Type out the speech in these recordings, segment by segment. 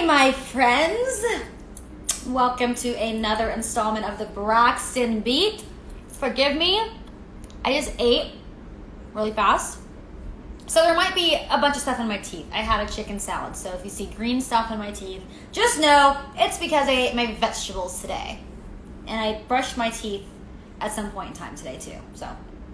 my friends. Welcome to another installment of the Braxton Beat. Forgive me, I just ate really fast. So there might be a bunch of stuff in my teeth. I had a chicken salad, so if you see green stuff in my teeth, just know it's because I ate my vegetables today. And I brushed my teeth at some point in time today too. So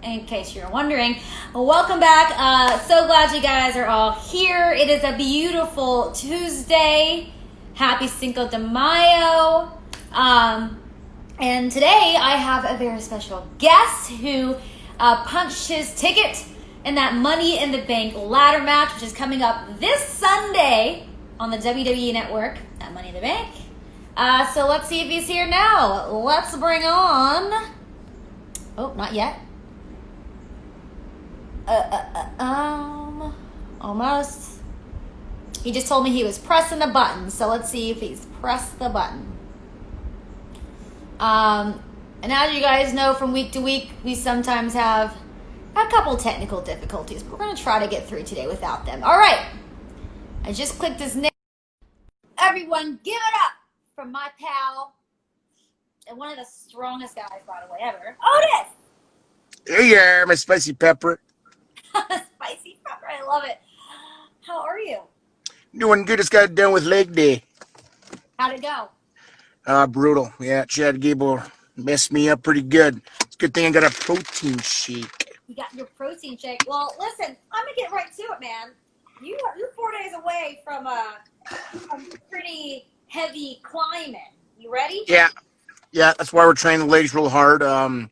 in case you're wondering, welcome back. So glad you guys are all here. It is a beautiful Tuesday. Happy Cinco de Mayo. And today I have a very special guest who punched his ticket in that Money in the Bank ladder match, which is coming up this Sunday on the WWE Network, that Money in the Bank. So let's see if he's here now. Let's bring on... Oh, not yet. Almost. He just told me he was pressing the button, so let's see if he's pressed the button. And as you guys know, from week to week, we sometimes have a couple technical difficulties, but we're going to try to get through today without them. All right. I just clicked his name. Everyone, give it up for my pal and one of the strongest guys, by the way, ever, Otis! Hey there, my spicy pepper. Spicy pepper, I love it. How are you? Doing good. Just got done with leg day. How'd it go? Brutal. Yeah, Chad Gable messed me up pretty good. It's a good thing I got a protein shake. You got your protein shake. Well, listen, I'm going to get right to it, man. You're 4 days away from a pretty heavy climbing. You ready? Yeah, that's why we're training the legs real hard. I'm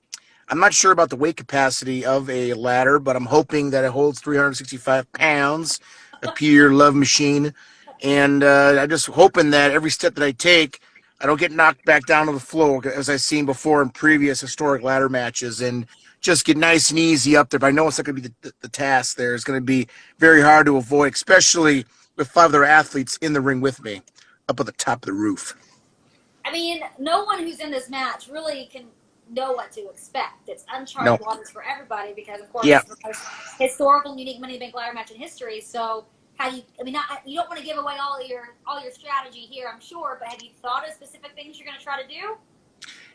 not sure about the weight capacity of a ladder, but I'm hoping that it holds 365 pounds, a pure love machine. And I'm just hoping that every step that I take, I don't get knocked back down to the floor, as I've seen before in previous historic ladder matches, and just get nice and easy up there. But I know it's not going to be the task there. It's going to be very hard to avoid, especially with 5 other athletes in the ring with me, up at the top of the roof. I mean, no one who's in this match really can know what to expect. It's uncharted waters for everybody because, of course, it's the most historical and unique Money in the Bank ladder match in history. So, you don't want to give away all your strategy here, I'm sure, but have you thought of specific things you're going to try to do?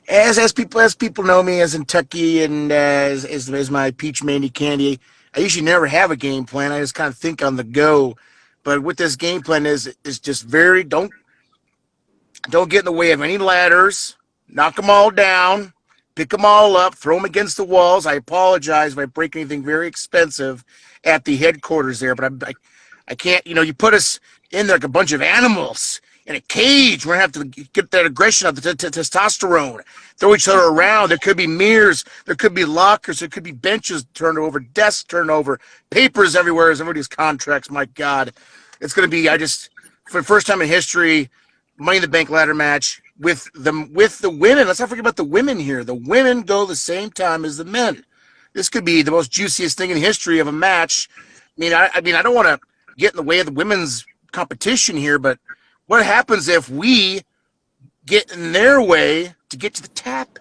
As people know me as in Tucky and as my peach mandy candy, I usually never have a game plan. I just kind of think on the go. But with this game plan is just very don't get in the way of any ladders. Knock them all down. Pick them all up. Throw them against the walls. I apologize if I break anything very expensive at the headquarters there, but I can't. You put us in there like a bunch of animals in a cage. We're going to have to get that aggression out, the testosterone, throw each other around. There could be mirrors. There could be lockers. There could be benches turned over, desks turned over, papers everywhere as everybody's contracts. My God. It's going to be, for the first time in history, Money in the Bank ladder match with the women. Let's not forget about the women here. The women go the same time as the men. This could be the most juiciest thing in history of a match. I don't want to get in the way of the women's competition here, but what happens if we get in their way to get to the tap?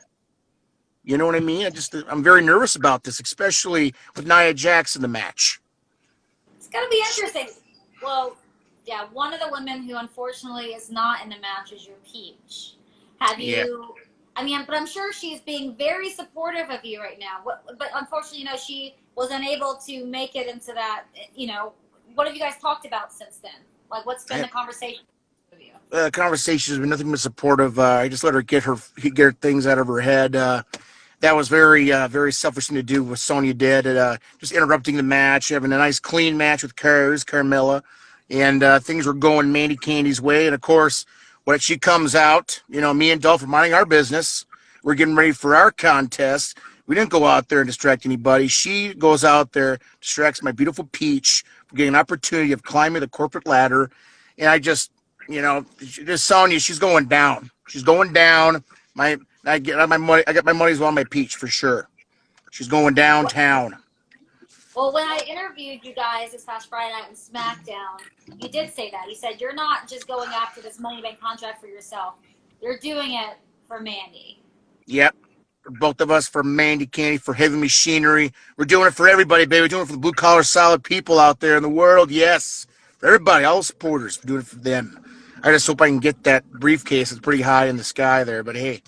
You know what I mean? I'm very nervous about this, especially with Nia Jax in the match. It's going to be interesting. Well, yeah, one of the women who unfortunately is not in the match is your Peach. Have you? But I'm sure she's being very supportive of you right now. But unfortunately, she was unable to make it into that. What have you guys talked about since then? Like, what's been the conversation with you? Conversation has been nothing but supportive. I just let her get her things out of her head. That was very, very selfish thing to do. What Sonya did, just interrupting the match, having a nice clean match with Carmella, and things were going Mandy Candy's way. And of course, when she comes out, me and Dolph are minding our business. We're getting ready for our contest. We didn't go out there and distract anybody. She goes out there, distracts my beautiful Peach from getting an opportunity of climbing the corporate ladder. And I just, Sonya, she's going down. She's going down. I got my money's on my Peach for sure. She's going downtown. Well, when I interviewed you guys this past Friday night in SmackDown, you did say that. You said you're not just going after this Money in the Bank contract for yourself. You're doing it for Mandy. Yep. For both of us, for Mandy Candy, for Heavy Machinery. We're doing it for everybody, baby. We're doing it for the blue-collar, solid people out there in the world. Yes. For everybody, all the supporters. We're doing it for them. I just hope I can get that briefcase. It's pretty high in the sky there, but hey,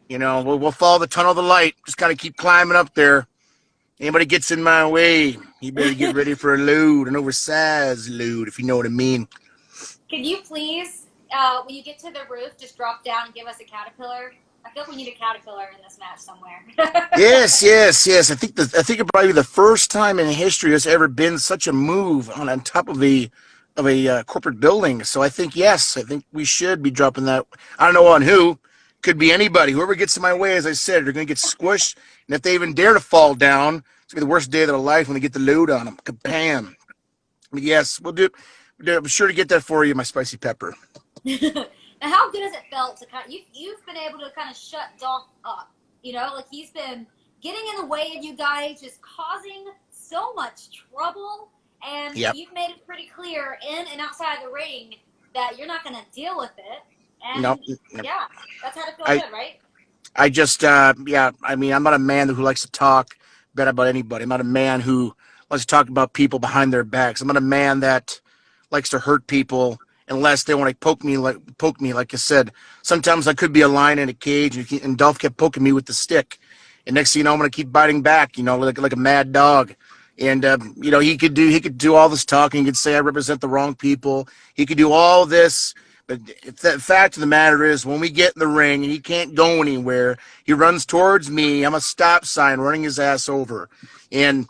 we'll follow the tunnel of the light. Just gotta keep climbing up there. Anybody gets in my way, you better get ready for a load, an oversized load, if you know what I mean. Could you please, when you get to the roof, just drop down and give us a caterpillar? I feel like we need a caterpillar in this match somewhere. Yes, yes, yes. I think it probably be the first time in history there's ever been such a move on top of a corporate building. So I think yes, I think we should be dropping that. I don't know on who. Could be anybody. Whoever gets in my way, as I said, they're going to get squished. And if they even dare to fall down, it's going to be the worst day of their life when they get the load on them. Kabam. But yes, we'll do. I'm sure to get that for you, my spicy pepper. Now, how good has it felt to you've been able to kind of shut Dolph up? Like he's been getting in the way of you guys, just causing so much trouble, and Yep. you've made it pretty clear in and outside of the ring that you're not going to deal with it. No, And yeah, that's how to feel I, good, right? I just, yeah, I mean, I'm not a man who likes to talk bad about anybody. I'm not a man who likes to talk about people behind their backs. I'm not a man that likes to hurt people unless they want to poke me. Like I said, sometimes I could be a lion in a cage, and Dolph kept poking me with the stick. And next thing you know, I'm gonna keep biting back, like a mad dog. And he could do all this talking. He could say I represent the wrong people. He could do all this. But the fact of the matter is, when we get in the ring and he can't go anywhere, he runs towards me. I'm a stop sign, running his ass over, and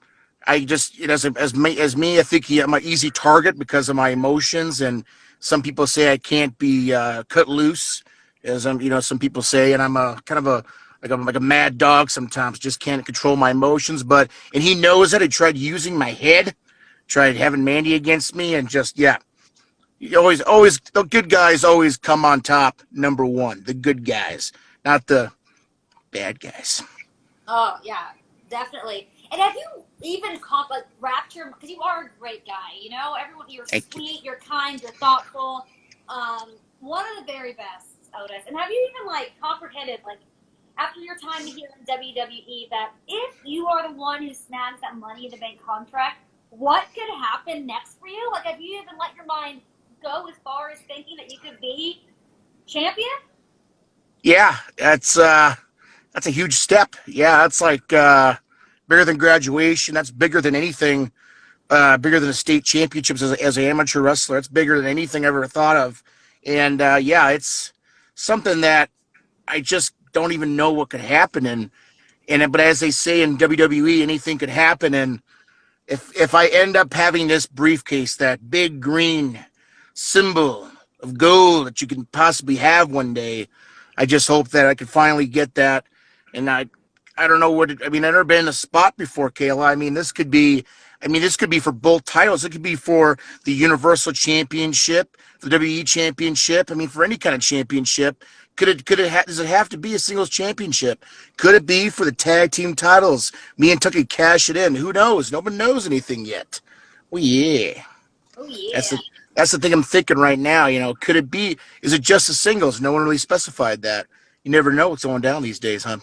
I just, as me, I think I'm an easy target because of my emotions. And some people say I can't be cut loose, as some people say, and I'm a kind of a like a mad dog sometimes. Just can't control my emotions. And he knows that. He tried using my head, tried having Mandy against me, and just yeah. Always, the good guys always come on top. Number one, the good guys, not the bad guys. Oh yeah, definitely. And have you even wrapped your? Because you are a great guy. Everyone. You're Thank you. sweet. You're kind. You're thoughtful. One of the very best, Otis. And have you even comprehended after your time here in WWE that if you are the one who snags that Money in the Bank contract, what could happen next for you? Have you even let your mind go as far as thinking that you could be champion? Yeah, that's a huge step. Yeah, that's bigger than graduation. That's bigger than anything. Bigger than the state championships as an amateur wrestler. It's bigger than anything I ever thought of. And yeah, it's something that I just don't even know what could happen. But as they say in WWE, anything could happen. And if I end up having this briefcase, that big green symbol of gold that you can possibly have one day, I just hope that I can finally get that. And I don't know I mean, I've never been in a spot before, Kayla. This could be for both titles. It could be for the Universal Championship, the WWE Championship. I mean, for any kind of championship. Does it have to be a singles championship? Could it be for the tag team titles? Me and Tucky cash it in. Who knows? Nobody knows anything yet. Oh yeah. Oh That's yeah. the that's the thing I'm thinking right now. Could it be? Is it just the singles? No one really specified that. You never know what's going down these days, huh?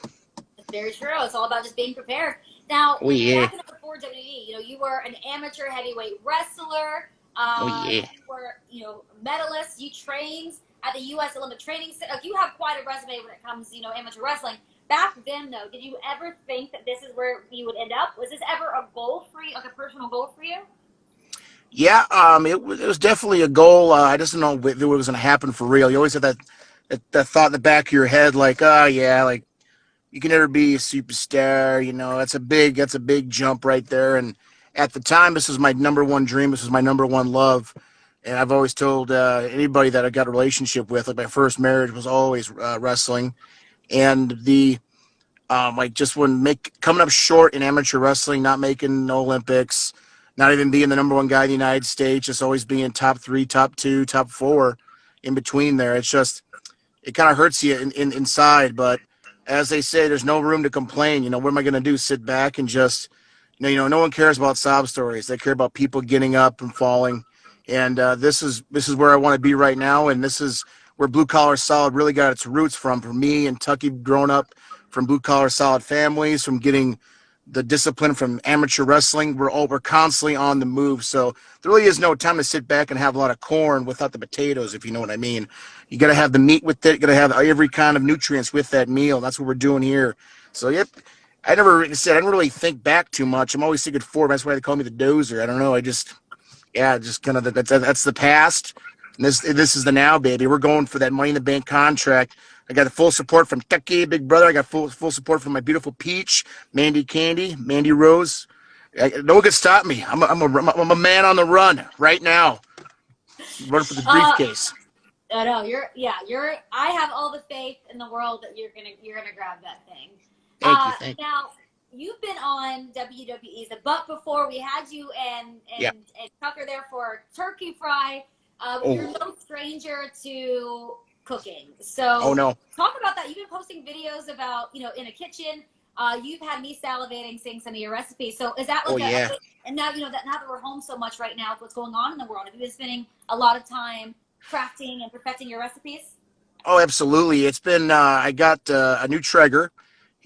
It's very true. It's all about just being prepared. Now, Oh yeah. backing up before WWE, you were an amateur heavyweight wrestler. Oh yeah. You were, a medalist. You trained at the U.S. Olympic Training Center. You have quite a resume when it comes to, amateur wrestling. Back then, though, did you ever think that this is where you would end up? Was this ever a goal for you, like a personal goal for you? Yeah. It was definitely a goal. I just don't know if it was going to happen for real. You always have that thought in the back of your head, like, oh yeah, like you can never be a superstar. That's a big jump right there. And at the time, this was my number one dream. This was my number one love. And I've always told anybody that I got a relationship with, like my first marriage was always wrestling. And just when coming up short in amateur wrestling, not making no Olympics, not even being the number one guy in the United States, just always being top three, top two, top four, in between there. It's just it kind of hurts you inside. But as they say, there's no room to complain. What am I going to do? Sit back and just, no one cares about sob stories. They care about people getting up and falling. And this is where I want to be right now. And this is where Blue Collar Solid really got its roots from. For me and Tucky, growing up from blue collar solid families, from getting the discipline from amateur wrestling. We're constantly on the move, so there really is no time to sit back and have a lot of corn without the potatoes, if you know what I mean. You got to have the meat with it. You got to have every kind of nutrients with that meal. That's what we're doing here. So yep. Like I said, I didn't really think back too much. I'm always thinking forward. That's why they call me the dozer. I don't know. Just kind of that's the past. And this is the now, baby. We're going for that Money in the Bank contract. I got the full support from Tucky, big brother. I got full support from my beautiful Peach, Mandy Rose. No one can stop me. I'm a man on the run right now. Running for the Uh, briefcase. I know I have all the faith in the world that you're gonna grab that thing. Thank you. Now you've been on WWE's But before we had you Yeah. and Tucker there for Turkey Fry. You're Oh. no stranger to cooking. Oh So no. talk about that. You've been posting videos about, in a kitchen. You've had me salivating seeing some of your recipes. So is that Oh like yeah. and now, now that we're home so much right now with what's going on in the world, have you been spending a lot of time crafting and perfecting your recipes? Oh, absolutely. It's been. I got a new Traeger,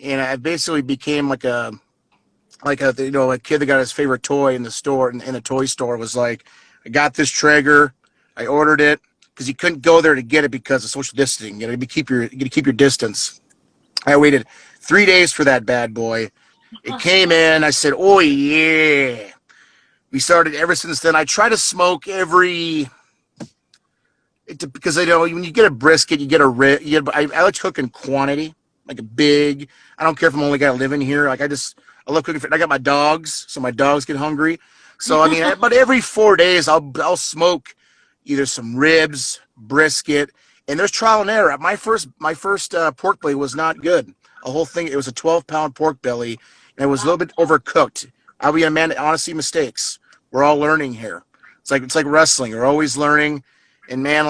and I basically became a kid that got his favorite toy in the store in a toy store was like, I got this Traeger, I ordered it because you couldn't go there to get it because of social distancing. You got to keep your distance. I waited 3 days for that bad boy. It came in. I said, "Oh yeah." We started ever since then. I try to smoke because when you get a brisket, you get a rib. I like to cook in quantity, like a big. I don't care if I'm only got to live in here. I love cooking. I got my dogs, so my dogs get hungry. So I mean, about every 4 days, I'll smoke either some ribs, brisket, and there's trial and error. My first pork belly was not good. A whole thing. It was a 12-pound pork belly, and it was a Wow. little bit overcooked. I'll be a man. Honestly, mistakes. We're all learning here. It's like wrestling. You're always learning. And man,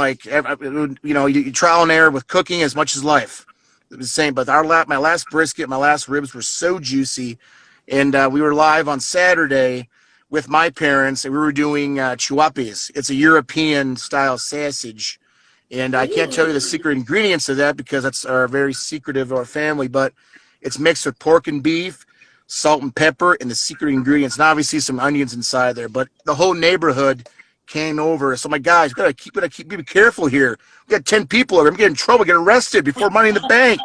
you trial and error with cooking as much as life. It was the same. But my last brisket, my last ribs were so juicy, and we were live on Saturday with my parents, and we were doing chuapis. It's a European style sausage, and I can't tell you the Ooh. secret ingredients of that because that's very secretive of our family. But it's mixed with pork and beef, salt and pepper, and the secret ingredients, and obviously some onions inside there. But the whole neighborhood came over. So my guys, be careful here. We got 10 people over. I'm getting in trouble, get arrested before Money in the Bank.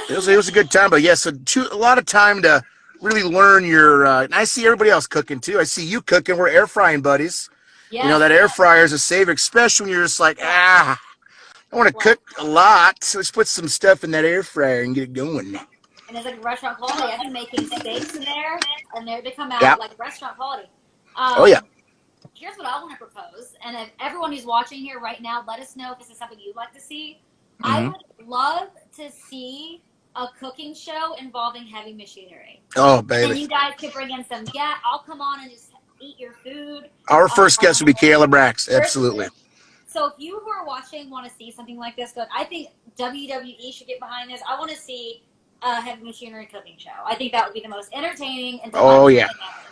It was a good time, but yes, a lot of time to really learn your. And I see everybody else cooking too. I see you cooking. We're air frying buddies. Yes, That air yes, fryer is a savior, especially when you're just like, yes, I want to yes. cook a lot. So let's put some stuff in that air fryer and get it going. And it's like restaurant quality. I've been making steaks in there, and they come Yeah. out like restaurant quality. Oh yeah. Here's what I want to propose, and if everyone who's watching here right now, let us know if this is something you'd like to see. I Mm-hmm. would love to see a cooking show involving heavy machinery, Oh and baby. you guys could bring in some. Yeah, I'll come on and just eat your food. Our Uh, first guest would be Kayla Brax. Absolutely. so if you who are watching want to see something like this, good. I think WWE should get behind this. I want to see a heavy machinery cooking show. I think that would be the most entertaining and Oh delightful yeah. thing ever.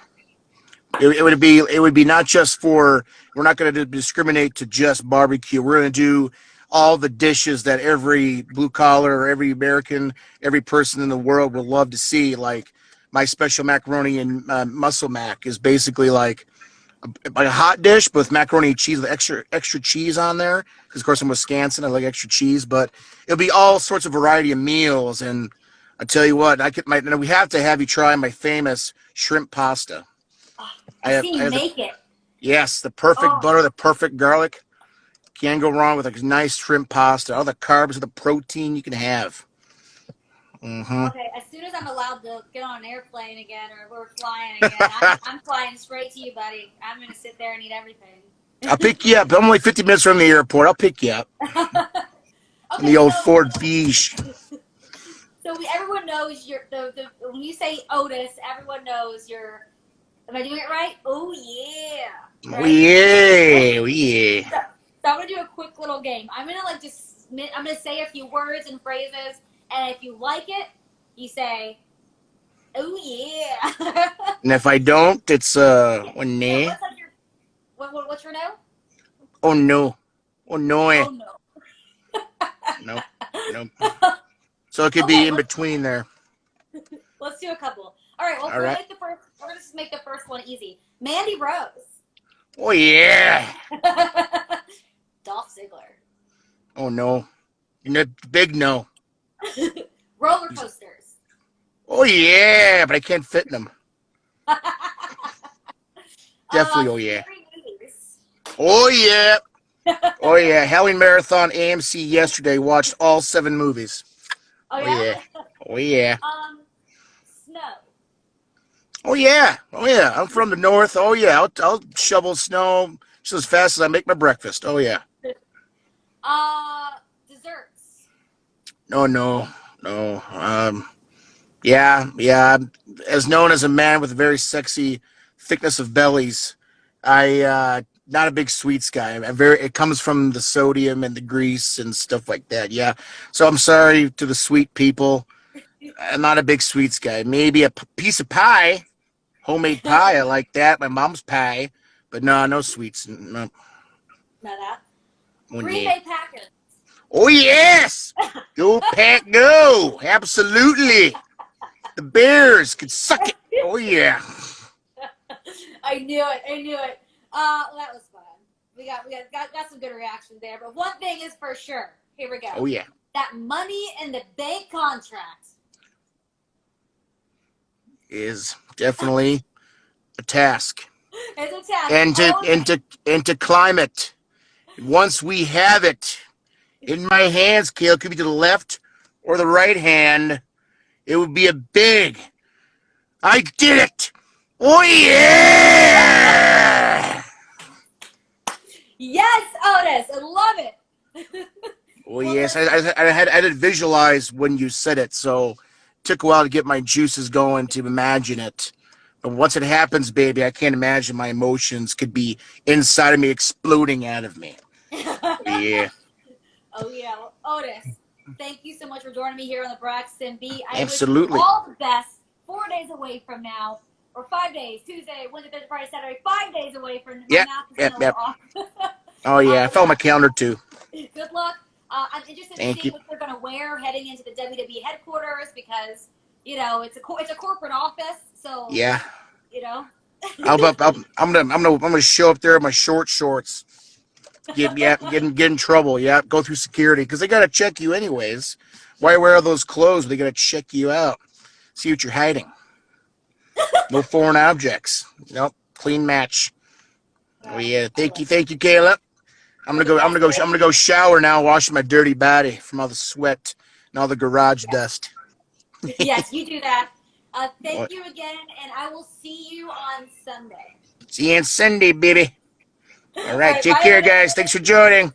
It would be not just for. We're not going to discriminate to just barbecue. We're going to do all the dishes that every blue collar or every American, every person in the world would love to see. Like my special macaroni and muscle mac is basically like a hot dish, but with macaroni and cheese with extra cheese on there. Because of course I'm Wisconsin, I like extra cheese. But it'll be all sorts of variety of meals. And I tell you what, we have to have you try my famous shrimp pasta. Oh, I I've have, seen I you have the make it. yes, the perfect Oh, butter, the perfect garlic. Can't go wrong with a nice shrimp pasta. All the carbs and the protein you can have. Mm-hmm. okay. As soon as I'm allowed to get on an airplane again, or we're flying again, I'm flying straight to you, buddy. I'm gonna sit there and eat everything. I'll pick you up. I'm only 50 minutes from the airport. I'll pick you up in the Okay, old Ford Beige. everyone knows the when you say Otis, everyone knows you're. Am I doing it right? Oh yeah, Oh right. yeah, oh yeah. So, so I'm gonna do a quick little game. I'm gonna I'm gonna say a few words and phrases, and if you like it, you say, "Oh yeah." And if I don't, it's Yeah. oh Yeah. nah. What's your no? Oh no, oh no, Oh no. nope, nope. So it could be Okay. in between there. Let's do a couple. All right. Well, All right. we're gonna just make the first one easy. Mandy Rose. Oh yeah. Dolph Ziggler. Oh no. Big no. Roller coasters. Oh yeah, but I can't fit in them. Definitely. Oh yeah. Scary movies. Oh yeah. Oh yeah. Halloween Marathon AMC yesterday. Watched all 7 movies. Oh Oh yeah. yeah. Oh yeah. Snow. Oh yeah. Oh yeah. I'm from the north. Oh yeah. I'll shovel snow just as fast as I make my breakfast. Oh yeah. Desserts. No, no, no. Yeah, yeah. As known as a man with a very sexy thickness of bellies, I not a big sweets guy. I'm very. It comes from the sodium and the grease and stuff like that. Yeah. So I'm sorry to the sweet people. I'm not a big sweets guy. Maybe a piece of pie, homemade pie. I like that. My mom's pie, but no, no sweets. No. Not that. Oh Green yeah. Bay Packers. Oh yes. Go pack, go! Absolutely. The Bears could suck it. Oh yeah. I knew it. I knew it. That was fun. We got some good reactions there. But one thing is for sure. Here we go. Oh yeah. That Money in the Bank contract. Is definitely a task. It's a task. And to climb it. Once we have it in my hands, Kale, could be to the left or the right hand. It would be a big. I did it. Oh yeah. Yes, Otis. I love it. Oh yes. I had to visualize when you said it, so it took a while to get my juices going to imagine it. But once it happens, baby, I can't imagine my emotions could be inside of me, exploding out of me. Oh, yeah, Oh yeah, well, Otis. Thank you so much for joining me here on the Braxton Beat. I wish you absolutely. all the best. 4 days away from now, or 5 days. Tuesday, Wednesday, Thursday, Friday, Saturday. 5 days away from my Yep, math is yep, a little yep. off. Oh yeah, I found my Yeah. calendar too. Good luck. I'm interested in Thank seeing you. what they're going to wear heading into the WWE headquarters because it's a corporate office. So Yeah, you know. I'm gonna show up there in my short shorts. Get in trouble. Yeah, go through security because they gotta check you anyways. Why wear all those clothes? They gotta check you out, see what you're hiding. No foreign objects. Nope, clean match. Oh yeah, I love thank you, Kayla. You're the best. I'm gonna go shower now, wash my dirty body from all the sweat and all the garage dust. Yes, you do that. Thank you again, and I will see you on Sunday. See you on Sunday, baby. All All right, right, take bye, care, Otis. guys. Thanks for joining.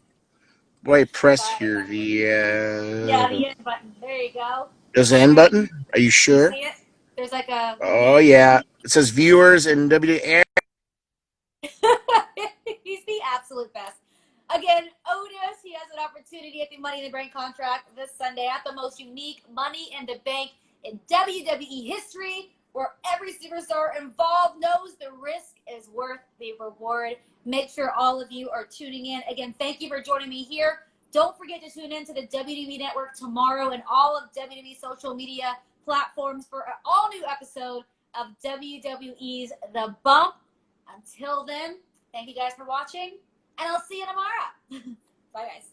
Boy, press Bye. here Yeah, the the end button. There you go. there's an All end right, button. Are you you sure? see it? There's like a little Oh hand. yeah, it says viewers and WD. He's the absolute best. Again, Otis, he has an opportunity at the Money in the Bank contract this Sunday at the most unique Money in the Bank in WWE history, where every superstar involved knows the risk is worth the reward. Make sure all of you are tuning in. Again, thank you for joining me here. Don't forget to tune in to the WWE Network tomorrow and all of WWE social media platforms for an all new episode of WWE's The Bump. Until then, thank you guys for watching, and I'll see you tomorrow. Bye, guys.